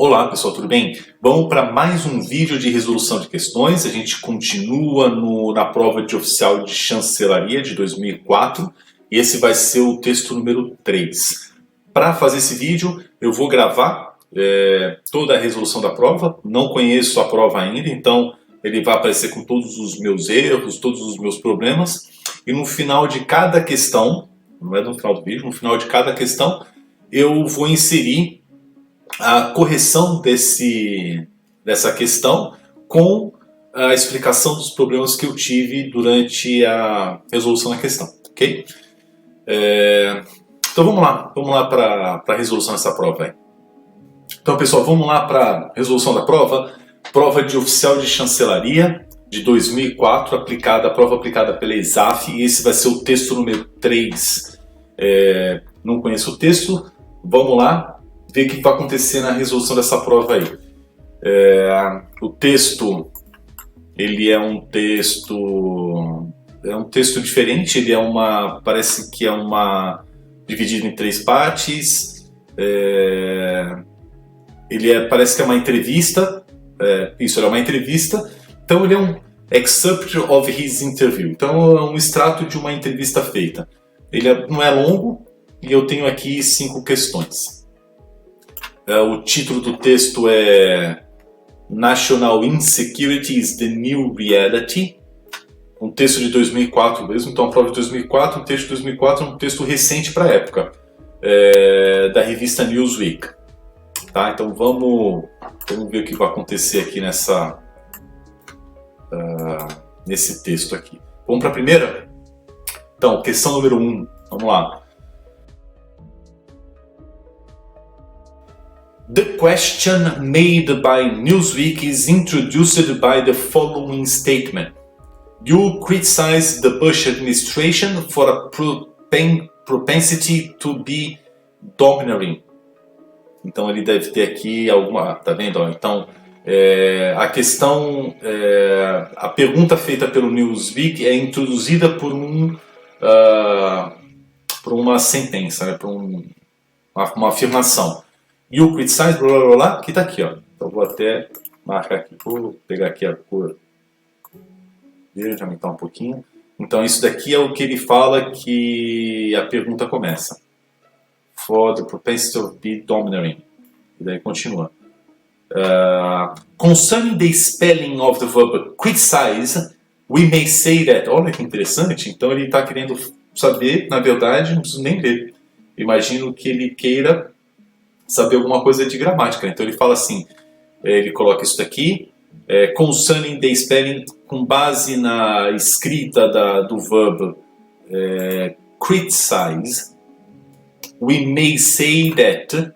Olá pessoal, tudo bem? Vamos para mais um vídeo de resolução de questões. A gente continua na prova de oficial de chancelaria de 2004 e esse vai ser o texto número 3. Para fazer esse vídeo eu vou gravar toda a resolução da prova. Não conheço a prova ainda, então ele vai aparecer com todos os meus erros, todos os meus problemas. E no final de cada questão, não é no final do vídeo, no final de cada questão eu vou inserir a correção dessa questão com a explicação dos problemas que eu tive durante a resolução da questão, ok? Então vamos lá para a resolução dessa prova aí. Então pessoal, vamos lá para a resolução da prova. Prova de oficial de chancelaria de 2004, prova aplicada pela ESAF, e esse vai ser o texto número 3. Não conheço o texto, vamos lá ver o que vai acontecer na resolução dessa prova aí. O texto, ele é um texto diferente, ele parece que é dividido em 3 partes. Parece que é uma entrevista. Ele é uma entrevista. Então ele é um excerpt of his interview. Então é um extrato de uma entrevista feita. Ele não é longo e eu tenho aqui 5 questões. O título do texto é National Insecurity is the New Reality. Um texto de 2004 mesmo, então a prova de 2004, um texto de 2004 é um texto recente para a época, da revista Newsweek. Tá? Então vamos ver o que vai acontecer aqui nesse texto aqui. Vamos para a primeira? Então, questão número 1, vamos lá. The question made by Newsweek is introduced by the following statement. You criticize the Bush administration for a propensity to be domineering. Então ele deve ter aqui alguma... Tá vendo? Então a questão... a pergunta feita pelo Newsweek é introduzida por uma sentença, né? Por uma afirmação. You criticize, blá blá blá, que está aqui, ó. Então vou até marcar aqui, vou pegar aqui a cor verde, aumentar um pouquinho. Então isso daqui é o que ele fala que a pergunta começa. For the propensity of be domineering. E daí continua. Concerning the spelling of the verb criticize, we may say that... Olha que interessante, então ele está querendo saber, na verdade, não preciso nem ler. Imagino que ele queira saber alguma coisa de gramática. Então ele fala assim, ele coloca isso daqui, concerning the spelling, com base na escrita do verbo criticize, we may say that.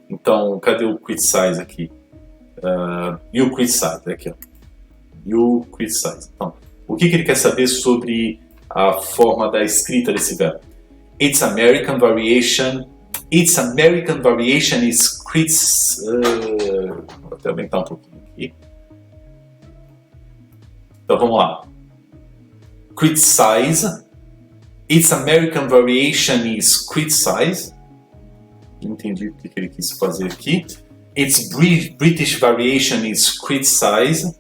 Então, cadê o criticize aqui? You criticize, aqui, ó. You criticize. Então, o que ele quer saber sobre a forma da escrita desse verbo? Its American variation is criticize. Vou até aumentar um pouquinho aqui. Então vamos lá. Criticize. Its American variation is criticize. Não entendi o que ele quis fazer aqui. Its British variation is criticize.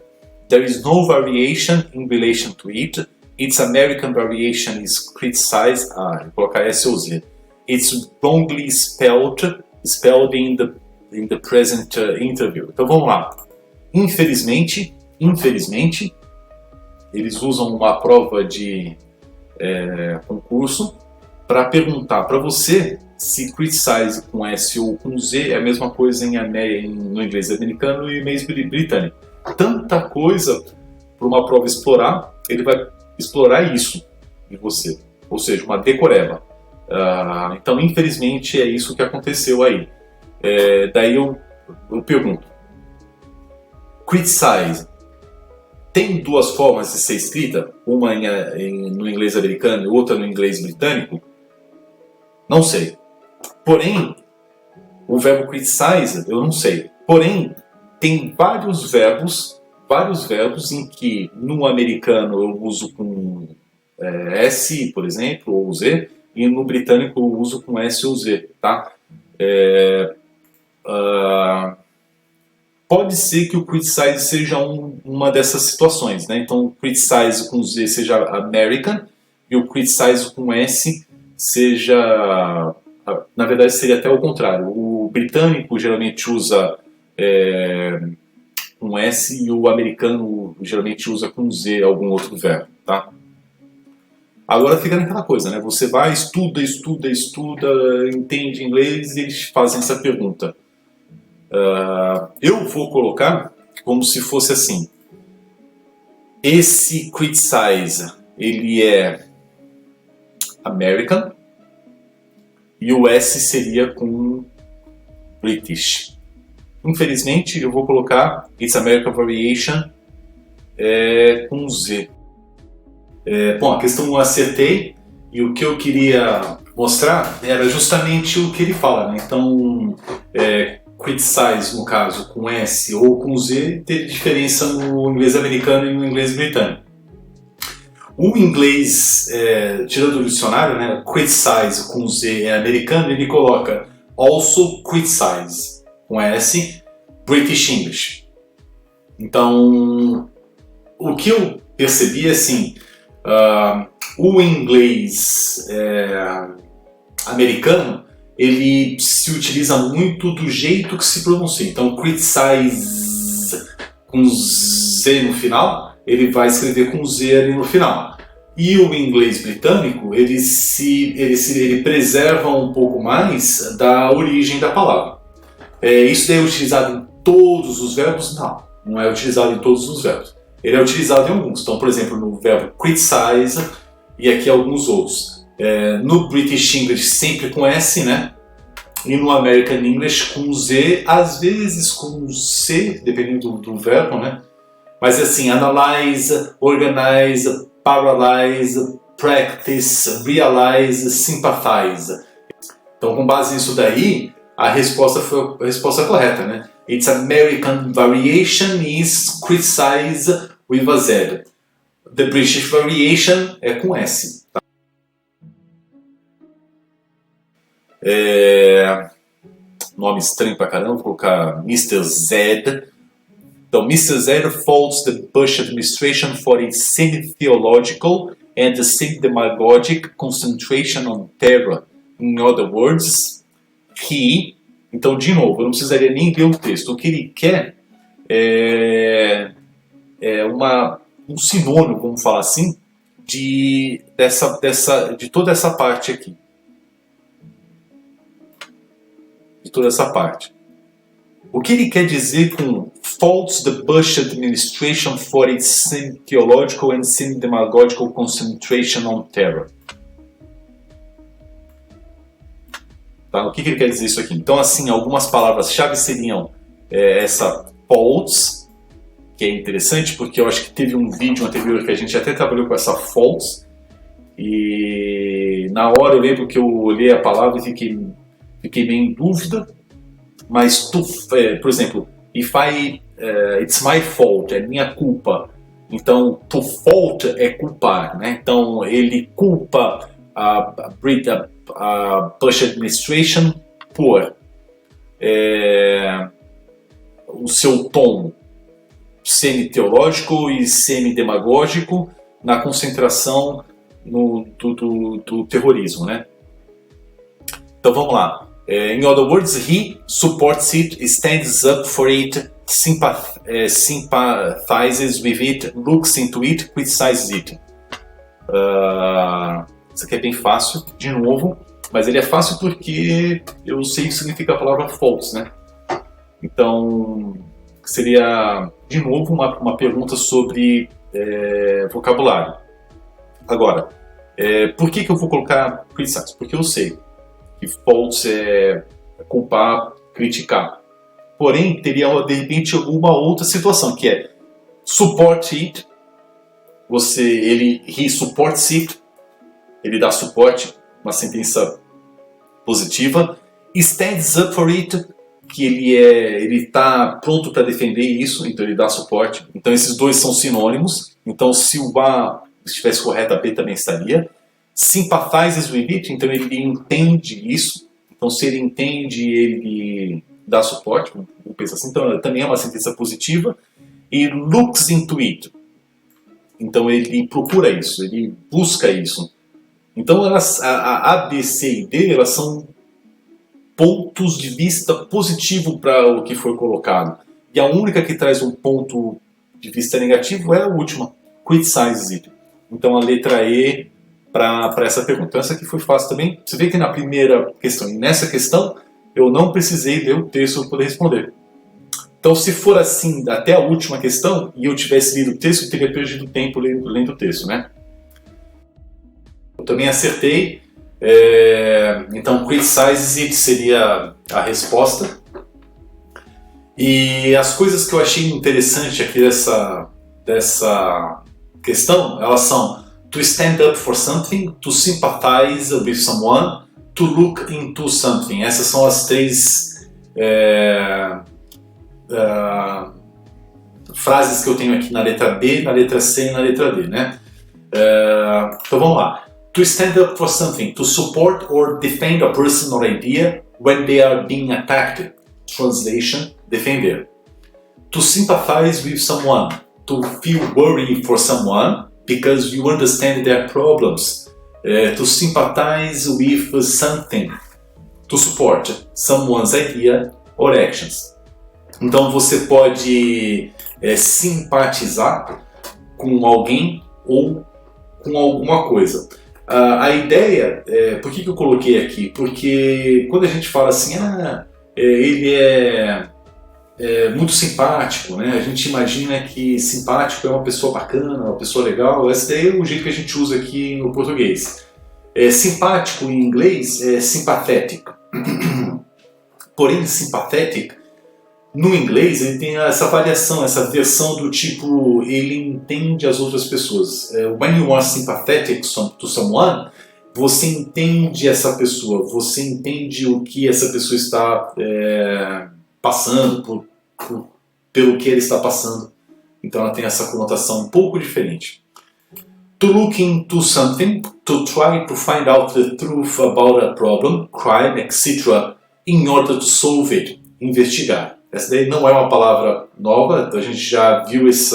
There is no variation in relation to it. Its American variation is criticize. Vou colocar S ou Z. It's wrongly spelled in the present interview. Então vamos lá. Infelizmente, eles usam uma prova de concurso para perguntar para você se criticize com S ou com Z é a mesma coisa no inglês americano e inglês britânico. Tanta coisa para uma prova explorar, ele vai explorar isso de você, ou seja, uma decoreba. Então, infelizmente, é isso que aconteceu aí. Daí eu pergunto: criticize tem 2 formas de ser escrita? Uma no inglês americano e outra no inglês britânico? Não sei. Porém, o verbo criticize, eu não sei. Porém, tem vários verbos em que no americano eu uso com S, por exemplo, ou Z, e no britânico eu uso com S ou Z, tá? pode ser que o criticize seja uma dessas situações, né? Então o criticize com Z seja American e o criticize com S seja, na verdade seria até o contrário. O britânico geralmente usa com S e o americano geralmente usa com Z algum outro verbo, tá? Agora fica naquela coisa, né? Você vai, estuda, entende inglês e eles fazem essa pergunta. Eu vou colocar como se fosse assim. Esse criticize, ele é American e o S seria com British. Infelizmente, eu vou colocar It's American Variation com Z. Bom, a questão eu acertei e o que eu queria mostrar era justamente o que ele fala, né? Então, criticize, no caso, com S ou com Z, teve diferença no inglês americano e no inglês britânico. O inglês, tirando do dicionário, né, criticize com Z é americano, ele coloca also criticize com S, British English. Então, o que eu percebi é assim, o inglês americano, ele se utiliza muito do jeito que se pronuncia. Então, criticize com Z no final, ele vai escrever com Z ali no final. E o inglês britânico, ele preserva um pouco mais da origem da palavra. Isso daí é utilizado em todos os verbos? Não é utilizado em todos os verbos. Ele é utilizado em alguns. Então, por exemplo, no verbo criticize e aqui alguns outros. No British English sempre com S, né? E no American English com Z, às vezes com C, dependendo do verbo, né? Mas assim, analyze, organize, paralyze, practice, realize, sympathize. Então, com base nisso daí, a resposta foi a resposta correta, né? Its American variation is criticize with a Z. The British variation é com S. Tá? Nome estranho pra caramba, vou colocar Mr. Z. Então, Mr. Z faults the Bush administration for its semi-theological and semi-demagogic concentration on terror. In other words, he... Então, de novo, eu não precisaria nem ler o texto. O que ele quer é um sinônimo, vamos falar assim, de toda essa parte aqui. De toda essa parte. O que ele quer dizer com faults the Bush administration for its semi-theological and semi-demagogical concentration on terror? Tá? O que ele quer dizer isso aqui? Então, assim, algumas palavras-chave seriam essa faults, que é interessante porque eu acho que teve um vídeo anterior que a gente até trabalhou com essa faults, e na hora eu lembro que eu olhei a palavra e fiquei meio em dúvida, mas, por exemplo, it's my fault, é minha culpa. Então, to fault é culpar, né? Então, ele culpa a Bush administration por o seu tom semi-teológico e semi-demagógico na concentração do terrorismo, né? Então vamos lá. In other words, he supports it, stands up for it, sympathizes with it, looks into it, criticizes it. Isso aqui é bem fácil, de novo, mas ele é fácil porque eu sei o que significa a palavra false, né? Então, seria, de novo, uma pergunta sobre vocabulário. Agora, por que eu vou colocar criticize? Porque eu sei que false é culpar, criticar. Porém, teria, de repente, alguma outra situação, que é support it, he supports it, ele dá suporte, uma sentença positiva, stands up for it, que ele está pronto para defender isso, então ele dá suporte. Então esses dois são sinônimos. Então se o A estivesse correto, a B também estaria. Sympathizes with it, então ele entende isso. Então se ele entende, dá suporte, vamos pensar assim, então também é uma sentença positiva, e looks into it. Então ele procura isso, ele busca isso. Então a B, C e D, elas são pontos de vista positivo para o que foi colocado. E a única que traz um ponto de vista negativo é a última, criticizes it. Então a letra E para essa pergunta. Então essa aqui foi fácil também. Você vê que na primeira questão e nessa questão eu não precisei ler o texto para poder responder. Então se for assim até a última questão e eu tivesse lido o texto, eu teria perdido tempo lendo o texto, né? Eu também acertei. Então criticizes it seria a resposta. E as coisas que eu achei interessante aqui dessa questão, elas são to stand up for something, to sympathize with someone, to look into something. Essas são as três frases que eu tenho aqui na letra B, na letra C e na letra D, né? Então vamos lá. To stand up for something, to support or defend a person or idea when they are being attacked. Translation, defender. To sympathize with someone, to feel worry for someone because you understand their problems. To sympathize with something, to support someone's idea or actions. Então você pode simpatizar com alguém ou com alguma coisa. A ideia, por que eu coloquei aqui? Porque quando a gente fala assim, ele é muito simpático, né? A gente imagina que simpático é uma pessoa bacana, uma pessoa legal. Esse daí é o jeito que a gente usa aqui no português. Simpático em inglês é sympathetic. Porém, sympathetic no inglês ele tem essa variação, essa versão do tipo ele entende as outras pessoas. When you are sympathetic to someone, você entende essa pessoa, você entende o que essa pessoa está passando, pelo que ele está passando. Então ela tem essa conotação um pouco diferente. To look into something, to try to find out the truth about a problem, crime, etc., in order to solve it, investigar. Essa daí não é uma palavra nova, a gente já viu esse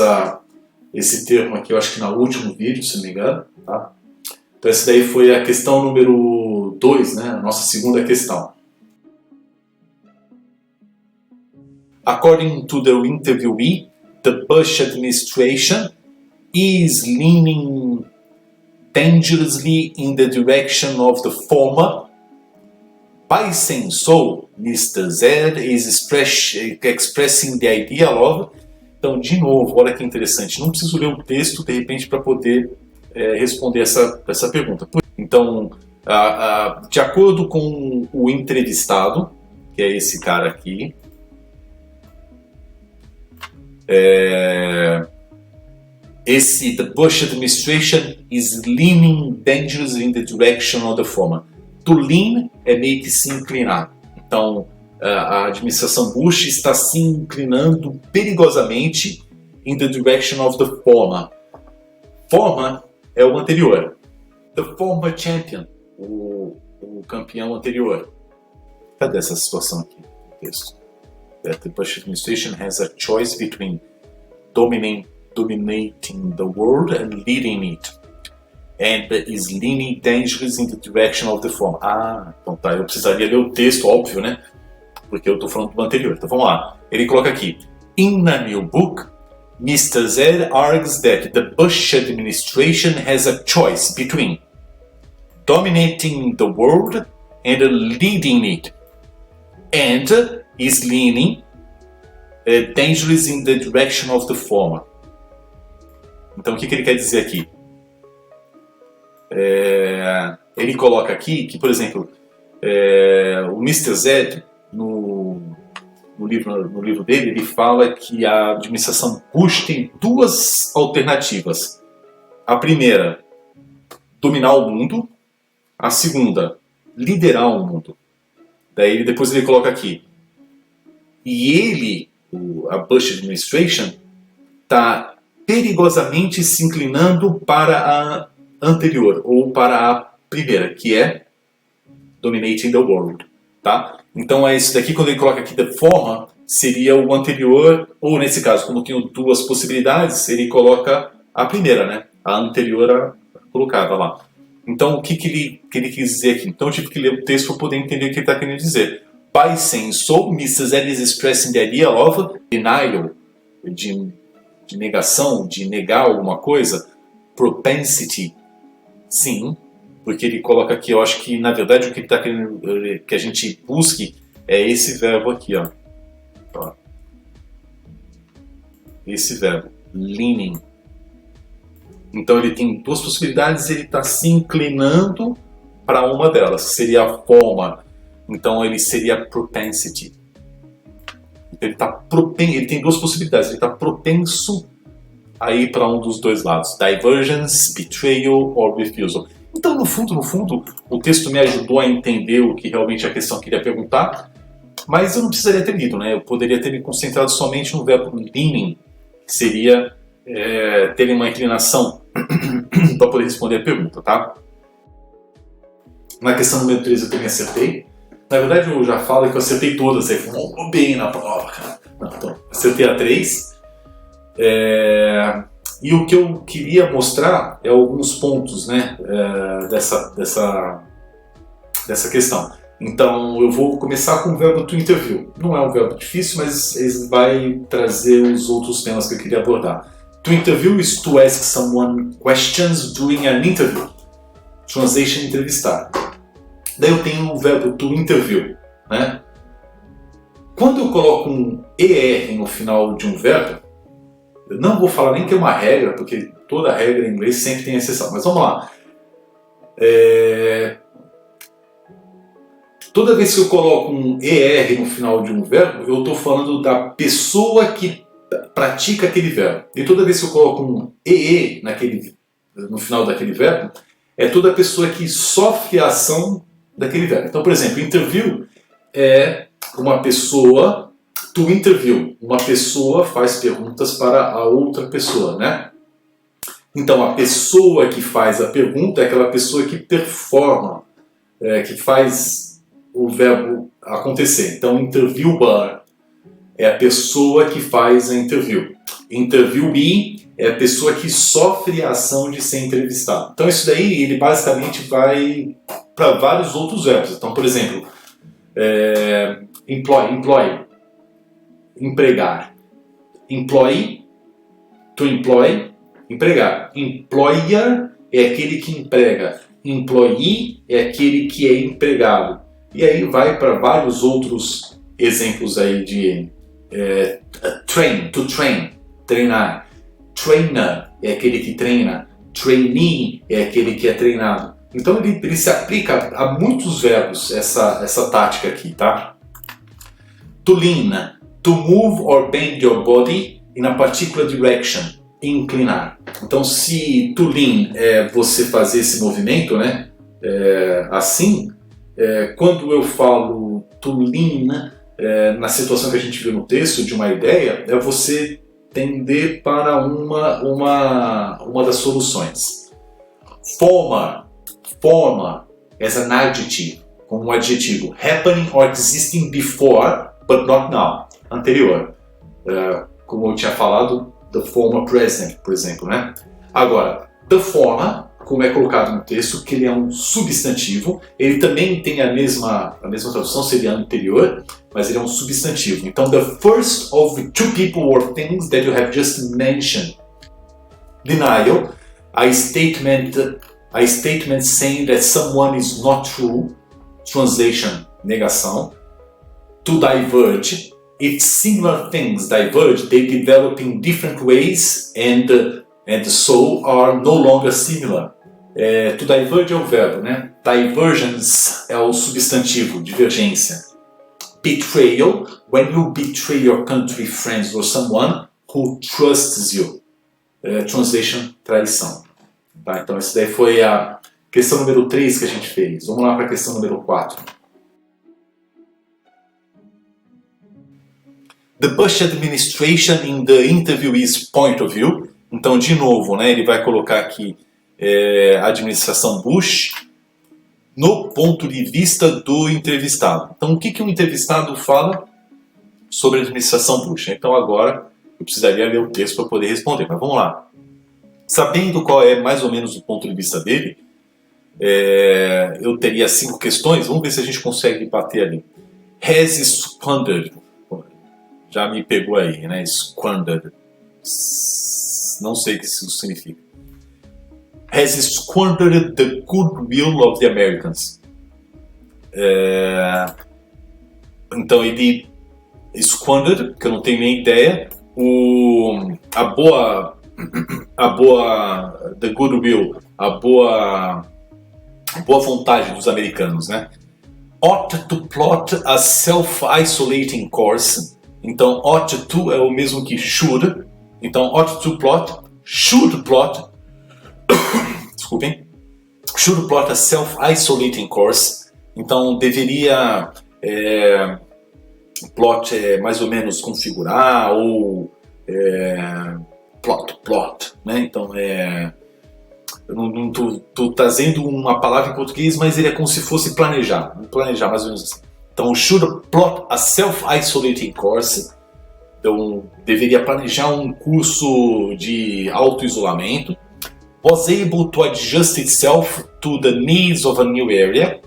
termo aqui, eu acho que no último vídeo, se não me engano. Tá? Então essa daí foi a questão número 2, né? A nossa segunda questão. According to the interviewee, the Bush administration is leaning dangerously in the direction of the former. By saying so, Mr. Z is expressing the idea of... Então, de novo, olha que interessante. Não preciso ler o texto, de repente, para poder responder essa pergunta. Então, de acordo com o entrevistado, que é esse cara aqui, the Bush administration is leaning dangerously in the direction of the former. To lean é meio que se inclinar. Então, a administração Bush está se inclinando perigosamente in the direction of the former. Former é o anterior. The former champion, o campeão anterior. Cadê essa situação aqui no texto? That the Bush administration has a choice between dominating the world and leading it. And is leaning dangerously in the direction of the former. Então tá, eu precisaria ler o texto, óbvio, né? Porque eu estou falando do anterior. Então vamos lá. Ele coloca aqui. In a new book, Mr. Z argues that the Bush administration has a choice between dominating the world and leading it. And is leaning dangerously in the direction of the former. Então o que ele quer dizer aqui? Ele coloca aqui que, por exemplo, o Mr. Z, no livro dele, ele fala que a administração Bush tem duas alternativas. A primeira, dominar o mundo. A segunda, liderar o mundo. Daí depois ele coloca aqui. E a Bush administration, está perigosamente se inclinando para a anterior, ou para a primeira, que é dominating the world. Tá? Então esse daqui, quando ele coloca aqui the former, seria o anterior, ou nesse caso, como tenho duas possibilidades, ele coloca a primeira, né? A anterior colocada lá. Então o que ele quis dizer aqui? Então eu tive que ler o texto para poder entender o que ele está querendo dizer. By saying so, Mrs. L is expressing the idea of denial, de negação, de negar alguma coisa. Propensity, sim, porque ele coloca aqui, eu acho que na verdade o que ele está querendo que a gente busque é esse verbo aqui, ó. Esse verbo, leaning. Então ele tem duas possibilidades, ele está se inclinando para uma delas, que seria a forma. Então ele seria propensity. Ele tem duas possibilidades, ele está propenso a ir para um dos dois lados. Divergence, betrayal or refusal. Então no fundo, o texto me ajudou a entender o que realmente a questão queria perguntar, mas eu não precisaria ter lido, né? Eu poderia ter me concentrado somente no verbo leaning, que seria ter uma inclinação para poder responder a pergunta, tá? Na questão número 3 eu também acertei. Na verdade eu já falo que eu acertei todas, aí fui bem na prova, cara. Não, então, acertei a 3. E o que eu queria mostrar é alguns pontos, né, dessa questão. Então eu vou começar com o verbo to interview. Não é um verbo difícil, mas ele vai trazer os outros temas que eu queria abordar. To interview is to ask someone questions during an interview. Translation, entrevistar. Daí eu tenho o verbo to interview, né? Quando eu coloco um ER no final de um verbo, eu não vou falar nem que é uma regra, porque toda regra em inglês sempre tem exceção, mas vamos lá. Toda vez que eu coloco um ER no final de um verbo, eu estou falando da pessoa que pratica aquele verbo. E toda vez que eu coloco um EE no final daquele verbo, é toda pessoa que sofre a ação daquele verbo. Então, por exemplo, interview é uma pessoa, to interview, uma pessoa faz perguntas para a outra pessoa, né? Então, a pessoa que faz a pergunta é aquela pessoa que performa, que faz o verbo acontecer. Então, interviewer é a pessoa que faz a interview. Interviewee é a pessoa que sofre a ação de ser entrevistado. Então, isso daí, ele basicamente vai para vários outros verbos. Então, por exemplo, employ, empregar. Employee, to employ, empregar. Employer é aquele que emprega. Employee é aquele que é empregado. E aí vai para vários outros exemplos aí de train, to train, treinar. Trainer é aquele que treina. Trainee é aquele que é treinado. Então ele se aplica a muitos verbos, essa tática aqui, tá? To lean, to move or bend your body in a particular direction, inclinar. Então se to lean é você fazer esse movimento, né? Assim, quando eu falo to lean, na situação que a gente viu no texto, de uma ideia, é você tender para uma das soluções. Former as an adjective, como um adjetivo. Happening or existing before, but not now. Anterior. Como eu tinha falado, the former present, por exemplo, né? Agora, the former, como é colocado no texto, que ele é um substantivo, ele também tem a mesma tradução, seria anterior, mas ele é um substantivo. Então, the first of two people or things that you have just mentioned. Denial, a statement saying that someone is not true. Translation, negação. To diverge, if similar things diverge, they develop in different ways and so are no longer similar. To diverge é o verbo, né? Divergence é o substantivo, divergência. Betrayal, when you betray your country, friends or someone who trusts you. Translation, traição. Tá? Então essa daí foi a questão número 3 que a gente fez. Vamos lá para a questão número 4. The Bush administration in the interviewee's point of view. Então, de novo, né, ele vai colocar aqui a administração Bush no ponto de vista do entrevistado. Então, o que o entrevistado fala sobre a administração Bush? Então, agora eu precisaria ler o texto para poder responder, mas vamos lá. Sabendo qual é mais ou menos o ponto de vista dele, eu teria 5 questões. Vamos ver se a gente consegue bater ali. Has squandered. Já me pegou aí, né? Squandered. Não sei o que isso significa. Has squandered the goodwill of the Americans. Então ele squandered, que eu não tenho nem ideia, a boa the goodwill, a boa vontade dos americanos, né? Ought to plot a self-isolating course. Então, ought to é o mesmo que should. Então, ought to plot, should plot, desculpem, should plot a self-isolating course. Então, deveria plot mais ou menos configurar ou plot, né? Então, eu não estou trazendo uma palavra em português, mas ele é como se fosse planejar mais ou menos assim. Então, should plot a self-isolating course. Então, deveria planejar um curso de auto-isolamento. Was able to adjust itself to the needs of a new era.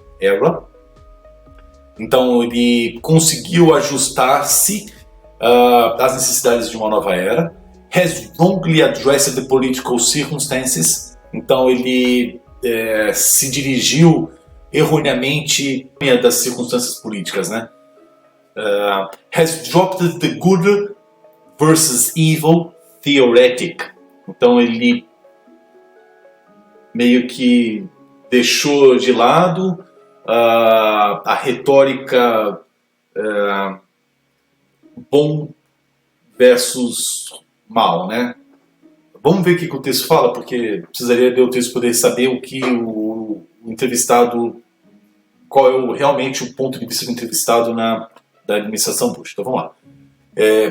Então, ele conseguiu ajustar-se às necessidades de uma nova era. Has wrongly addressed the political circumstances. Então, ele se dirigiu erroneamente das circunstâncias políticas, né? Has dropped the good versus evil theoretic. Então ele meio que deixou de lado a retórica bom versus mal, né? Vamos ver o que o texto fala, porque precisaria ler o texto para poder saber o que o entrevistado, qual é realmente o ponto de vista do entrevistado da administração Bush. Então vamos lá.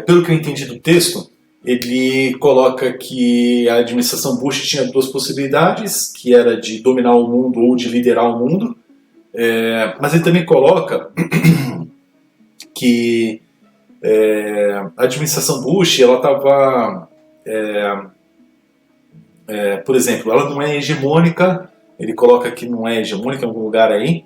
Pelo que eu entendi do texto, ele coloca que a administração Bush tinha 2 possibilidades, que era de dominar o mundo ou de liderar o mundo, mas ele também coloca que a administração Bush ela estava, por exemplo, ela não é hegemônica. Ele coloca que não é hegemônica em algum lugar aí.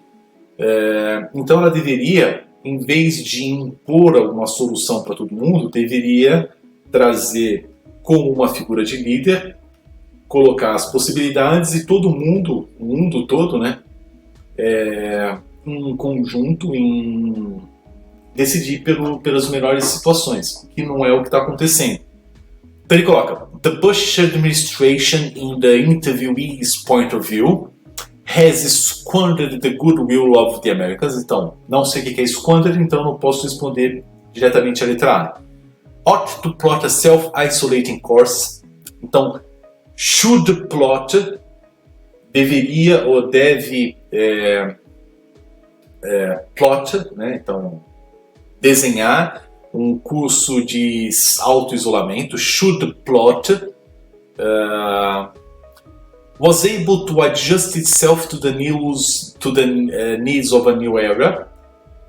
Então ela deveria, em vez de impor alguma solução para todo mundo, deveria trazer como uma figura de líder, colocar as possibilidades e todo mundo, o mundo todo, né, em conjunto, em decidir pelas melhores situações, que não é o que está acontecendo. Então ele coloca: The Bush administration, in the interviewee's point of view, has squandered the goodwill of the Americans. Então, não sei o que é squandered, então não posso responder diretamente a letra A. Ought to plot a self-isolating course. Então, should plot, deveria ou deve plot, né? Então, desenhar um curso de auto-isolamento. Should plot. Was able to adjust itself to the needs of a new era.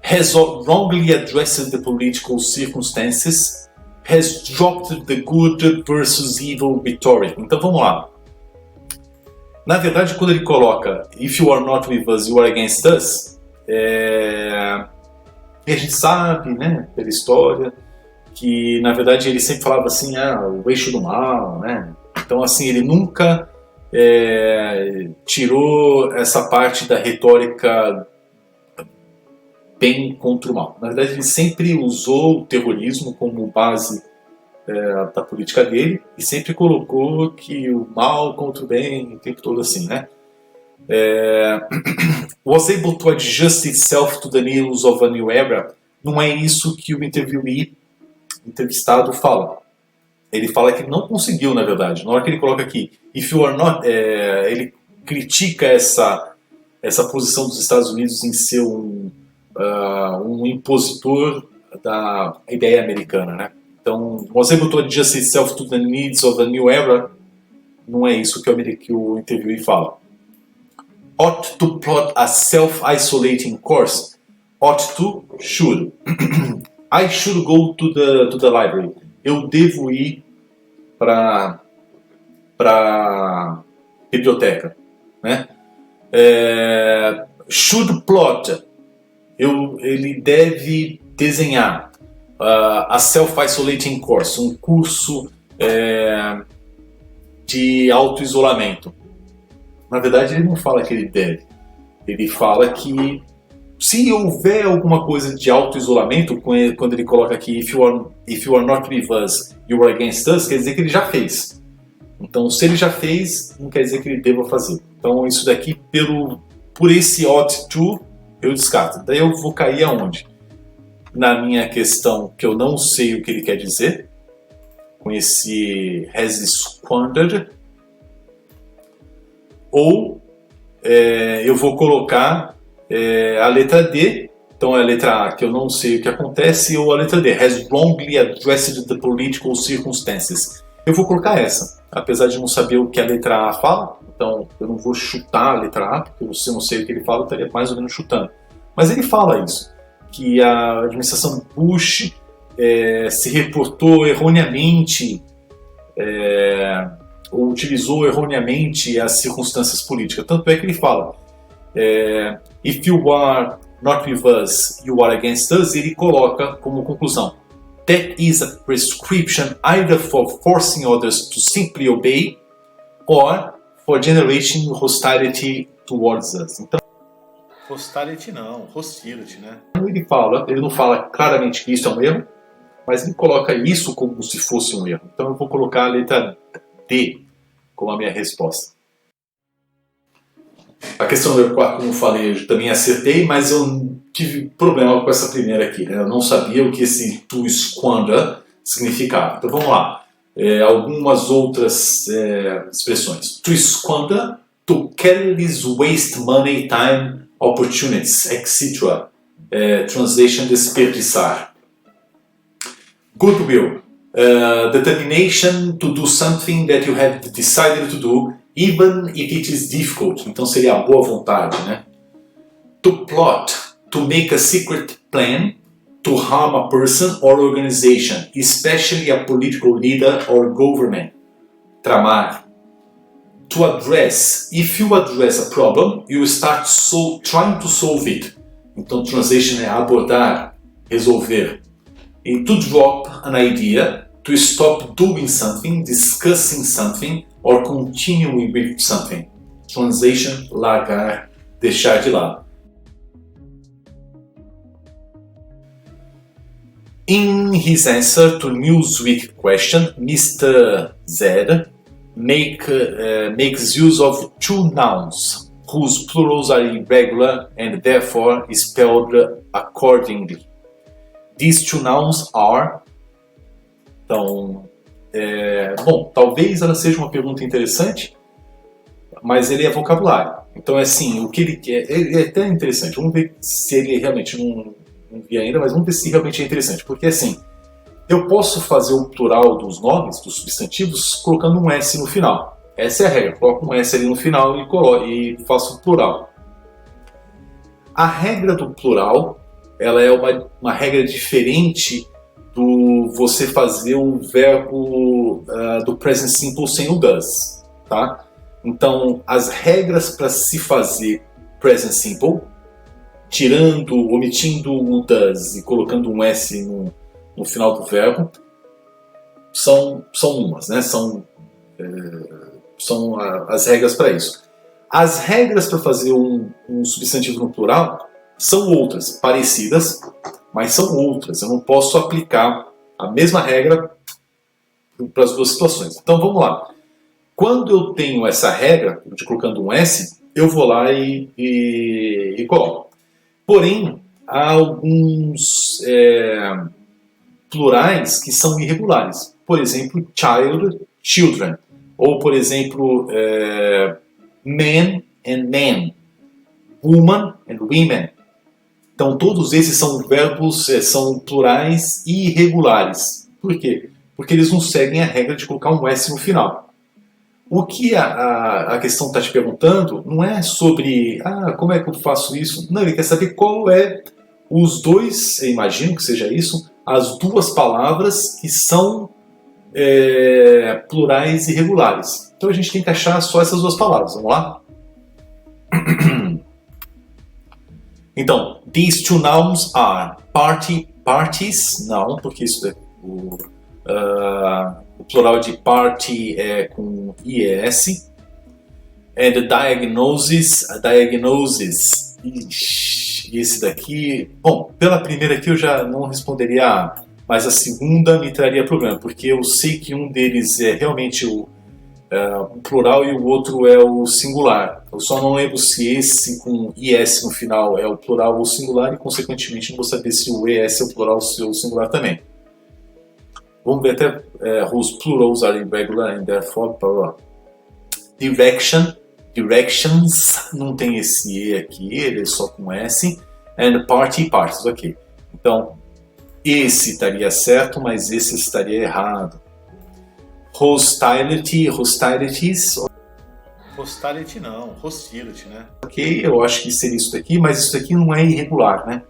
Has wrongly addressed the political circumstances. Has dropped the good versus evil rhetoric. Então vamos lá. Na verdade, quando ele coloca If you are not with us, you are against us, a gente sabe, né, pela história, que na verdade ele sempre falava assim, o eixo do mal, né? Então assim, ele nunca tirou essa parte da retórica bem contra o mal. Na verdade, ele sempre usou o terrorismo como base da política dele e sempre colocou que o mal contra o bem, o tempo todo assim, né? Was able to adjust itself to the needs of a new era. Não é isso que o entrevistado fala. Ele fala que não conseguiu, na verdade. Na hora que ele coloca aqui, if you are not, ele critica essa posição dos Estados Unidos em ser um impositor da ideia americana, né? Então, was able to adjust itself to the needs of a new era, não é isso que o interviewee fala. ought to plot a self-isolating course. Ought to, should. I should go to the library. Eu devo ir para biblioteca, né? Should plot. Ele deve desenhar a self-isolating course, um curso de auto-isolamento. Na verdade, ele não fala que ele deve. Ele fala que se houver alguma coisa de auto-isolamento, quando ele coloca aqui if you are not with us, you are against us, quer dizer que ele já fez. Então, se ele já fez, não quer dizer que ele deva fazer. Então, isso daqui, por esse ought to, eu descarto. Daí eu vou cair aonde? Na minha questão que eu não sei o que ele quer dizer, com esse has squandered, ou eu vou colocar a letra D, então é a letra A, que eu não sei o que acontece, ou a letra D, has wrongly addressed the political circumstances. Eu vou colocar essa, apesar de não saber o que a letra A fala, então eu não vou chutar a letra A, porque se eu não sei o que ele fala, eu estaria mais ou menos chutando. Mas ele fala isso, que a administração Bush se reportou erroneamente, ou utilizou erroneamente as circunstâncias políticas. Tanto é que ele fala, if you are not with us, you are against us, ele coloca como conclusão, that is a prescription either for forcing others to simply obey or for generating hostility towards us. Então, hostility não, hostility, né? Ele não fala claramente que isso é um erro, mas ele coloca isso como se fosse um erro. Então eu vou colocar a letra D como a minha resposta. A questão número 4, como eu falei, eu também acertei, mas eu tive problema com essa primeira aqui, né? Eu não sabia o que esse to squander significava. Então vamos lá. Algumas outras expressões. To squander, to carelessly waste money, time, opportunities, etc. Translation, desperdiçar. Goodwill, determination to do something that you have decided to do, even if it is difficult. Então seria a boa vontade, né? To plot, to make a secret plan to harm a person or organization, especially a political leader or government. Tramar. To address, if you address a problem, you start trying to solve it. Então translation é abordar, resolver. E to drop an idea, to stop doing something, discussing something, or continuing with something. Translation, largar, deixar de lado. In his answer to Newsweek question, Mr. Z makes use of two nouns, whose plurals are irregular and therefore spelled accordingly. These two nouns are... Então, bom, talvez ela seja uma pergunta interessante, mas ele é vocabulário. Então, assim, o que ele quer... É até interessante. Vamos ver se ele realmente não vi ainda, mas vamos ver se realmente é interessante. Porque, assim, eu posso fazer o plural dos nomes, dos substantivos, colocando um S no final. Essa é a regra. Coloco um S ali no final e faço o plural. A regra do plural, ela é uma regra diferente do você fazer o verbo do present simple sem o does, tá? Então, as regras para se fazer present simple, omitindo o does e colocando um S no final do verbo, são umas, né? São as regras para isso. As regras para fazer um substantivo no plural são outras, parecidas, mas são outras. Eu não posso aplicar a mesma regra para as duas situações. Então vamos lá. Quando eu tenho essa regra de colocando um S, eu vou lá e coloco. Porém, há alguns plurais que são irregulares. Por exemplo, child, children. Ou, por exemplo, man and men. Woman and women. Então, todos esses são verbos, são plurais irregulares. Por quê? Porque eles não seguem a regra de colocar um S no final. O que a questão está te perguntando não é sobre como é que eu faço isso. Não, ele quer saber qual é os dois, eu imagino que seja isso, as duas palavras que são plurais irregulares. Então a gente tem que achar só essas duas palavras. Vamos lá? Então, these two nouns are parties, não, porque isso é o plural de party é com IES. And diagnosis, esse daqui, bom, pela primeira aqui eu já não responderia A, mas a segunda me traria problema, porque eu sei que um deles é realmente o plural e o outro é o singular. Eu só não lembro se esse com IS no final é o plural ou o singular e, consequentemente, não vou saber se o ES é o plural ou o singular também. Vamos ver até whose plurals are irregular and therefore directions, não tem esse E aqui, ele é só com S, and parties, ok. Então, esse estaria certo, mas esse estaria errado. Hostility não, hostility, né? Ok, eu acho que seria isso daqui, mas isso daqui não é irregular, né?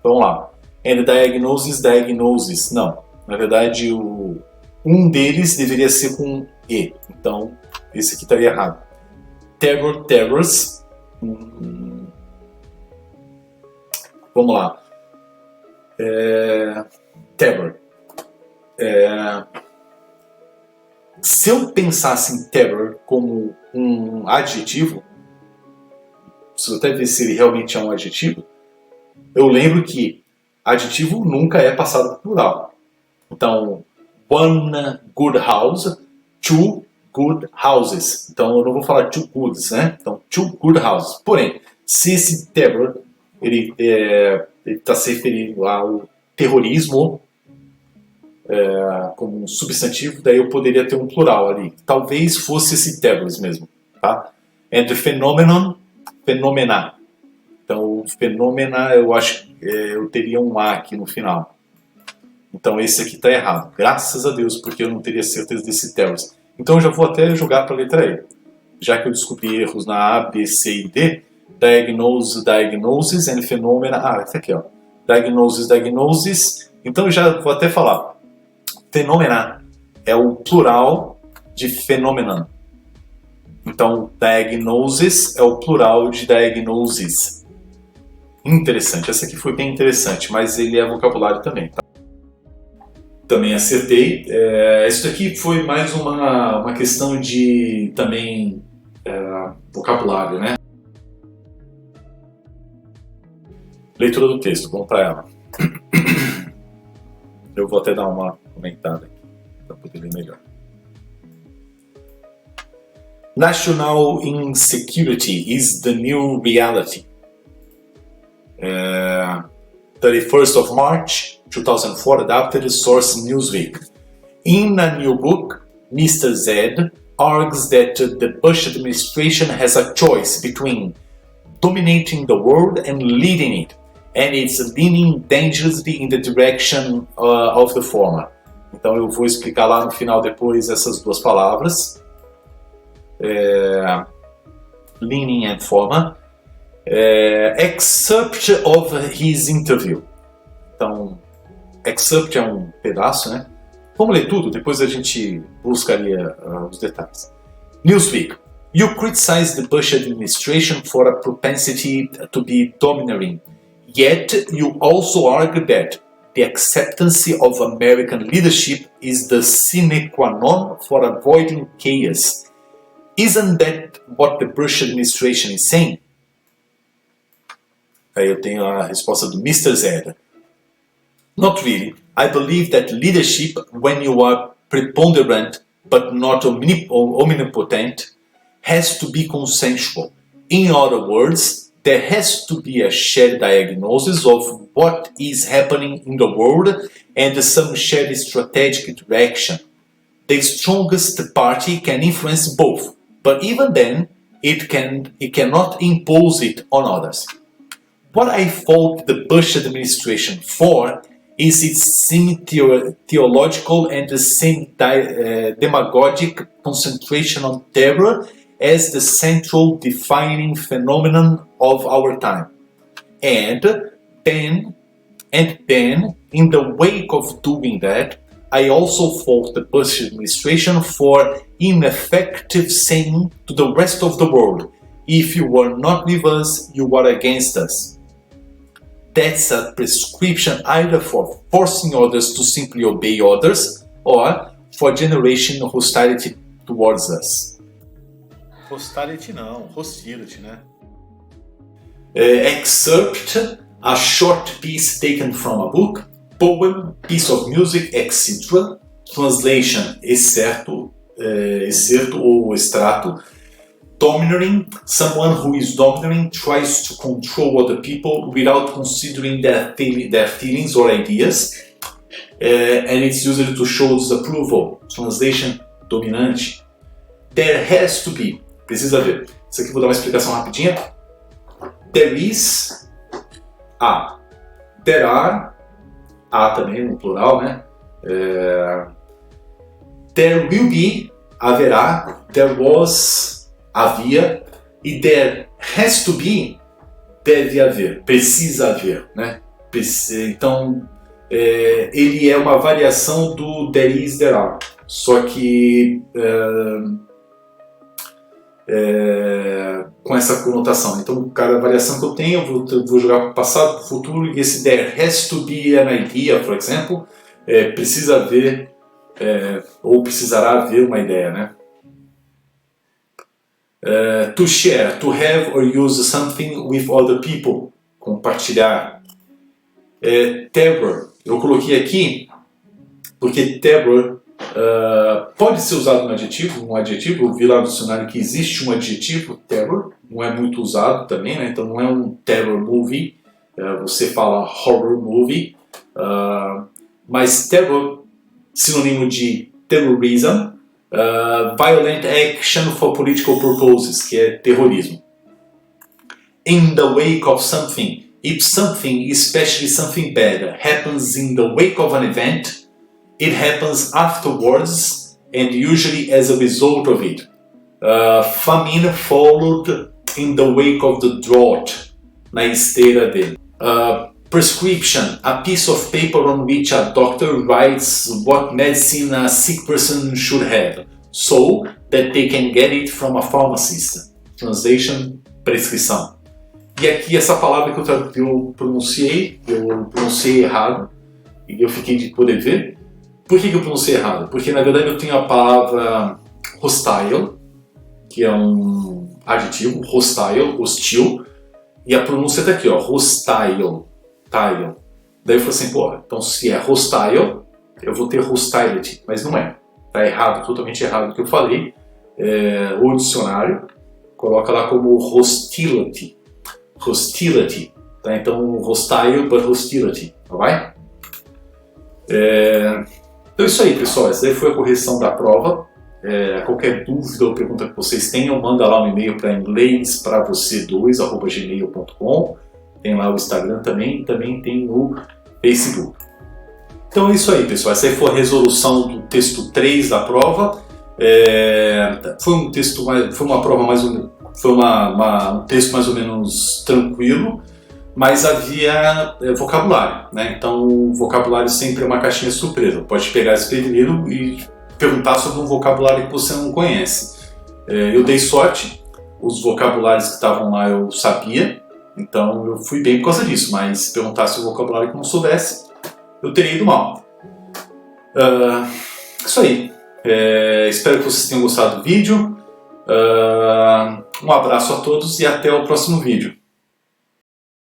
Vamos lá. And diagnosis, não. Na verdade, um deles deveria ser com E, então esse aqui estaria errado. Terrors. Vamos lá. Terror. Se eu pensasse em terror como um adjetivo, preciso até ver se ele realmente é um adjetivo, eu lembro que adjetivo nunca é passado por plural. Então, one good house, two good houses. Então, eu não vou falar two goods, né? Então, two good houses. Porém, se esse terror ele está se referindo ao terrorismo como um substantivo, daí eu poderia ter um plural ali. Talvez fosse esse terrors mesmo, tá? And the phenomenon, phenomena. Então, fenômena, eu acho que eu teria um A aqui no final. Então, esse aqui está errado. Graças a Deus, porque eu não teria certeza desse terrors. Então, eu já vou até jogar para a letra E. Já que eu descobri erros na A, B, C e D, diagnosis and phenomena. Esse aqui, ó. Diagnosis. Então, eu já vou até falar. Phenomena é o plural de phenomenon. Então, diagnosis é o plural de diagnoses. Interessante. Essa aqui foi bem interessante, mas ele é vocabulário também. Tá? Também acertei. Isso aqui foi mais uma questão de também vocabulário, né? Leitura do texto, vamos para ela. Eu vou até dar uma comentada aqui para poder ler melhor. National insecurity is the new reality. 31st of March 2004, adapted source Newsweek. In a new book, Mr. Z argues that the Bush administration has a choice between dominating the world and leading it, and it's leaning dangerously in the direction of the former. Então eu vou explicar lá no final depois essas duas palavras. Leaning and former. Excerpt of his interview. Então, excerpt é um pedaço, né? Vamos ler tudo, depois a gente buscaria os detalhes. Newsweek. You criticize the Bush administration for a propensity to be domineering. Yet you also argue that the acceptance of American leadership is the sine qua non for avoiding chaos. Isn't that what the Bush administration is saying? Aí eu tenho a resposta do Mr. Z. Not really. I believe that leadership, when you are preponderant but not omnipotent, has to be consensual. In other words, there has to be a shared diagnosis of what is happening in the world and some shared strategic direction. The strongest party can influence both, but even then, it cannot impose it on others. What I fault the Bush administration for is its semi-theological and the semi-demagogic concentration on terror as the central defining phenomenon of our time. And then, in the wake of doing that, I also fault the Bush administration for ineffective saying to the rest of the world, if you are not with us, you are against us. That's a prescription either for forcing others to simply obey orders or for generation hostility towards us. Hostility não, hostility, né? Excerpt, a short piece taken from a book, poem, piece of music, etc. Translation, excerto ou extrato. Domineering, someone who is domineering tries to control other people without considering their feelings or ideas, and it's usually to show disapproval. Translation, dominante. There has to be, precisa ver. Isso aqui vou dar uma explicação rapidinha. There is, there are, também no plural, né? There will be, haverá. There was, havia. E there has to be, deve haver, precisa haver, né? Então, ele é uma variação do there is, there are. Só que com essa conotação. Então, cada variação que eu tenho, eu vou jogar para o passado, para o futuro, e esse there has to be an idea, por exemplo, precisa haver, ou precisará haver uma ideia, né? To share, to have or use something with other people, compartilhar. Terror, eu coloquei aqui porque terror pode ser usado no adjetivo, eu vi lá no dicionário que existe um adjetivo, terror, não é muito usado também, né? Então não é um terror movie, você fala horror movie, mas terror, sinônimo de terrorism, violent action for political purposes, que é terrorismo. In the wake of something, if something, especially something bad, happens in the wake of an event, it happens afterwards and usually as a result of it. Famine followed in the wake of the drought, na esteira dele. Prescription, a piece of paper on which a doctor writes what medicine a sick person should have, so that they can get it from a pharmacist. Translation, prescrição. E aqui essa palavra que eu pronunciei errado, e eu fiquei de poder ver. Por que eu pronunciei errado? Porque na verdade eu tenho a palavra hostile, que é um adjetivo, hostile, hostil, e a pronúncia está aqui, ó, hostile, tile. Daí eu falei assim, pô, então se é hostile, eu vou ter hostility, mas não é. Tá errado, totalmente errado o que eu falei. O dicionário coloca lá como hostility, tá? Então hostile, but hostility, tá vai? Então é isso aí, pessoal, essa daí foi a correção da prova. Qualquer dúvida ou pergunta que vocês tenham, manda lá um e-mail para inglespravocê2@gmail.com. Tem lá o Instagram também tem o Facebook. Então é isso aí, pessoal, essa aí foi a resolução do texto 3 da prova. Foi um texto um texto mais ou menos tranquilo, mas havia vocabulário, né? Então o vocabulário sempre é uma caixinha surpresa. Pode pegar desprevenido e perguntar sobre um vocabulário que você não conhece. Eu dei sorte, os vocabulários que estavam lá eu sabia, então eu fui bem por causa disso, mas se perguntasse o vocabulário que eu não soubesse, eu teria ido mal. Isso aí. Espero que vocês tenham gostado do vídeo. Um abraço a todos e até o próximo vídeo.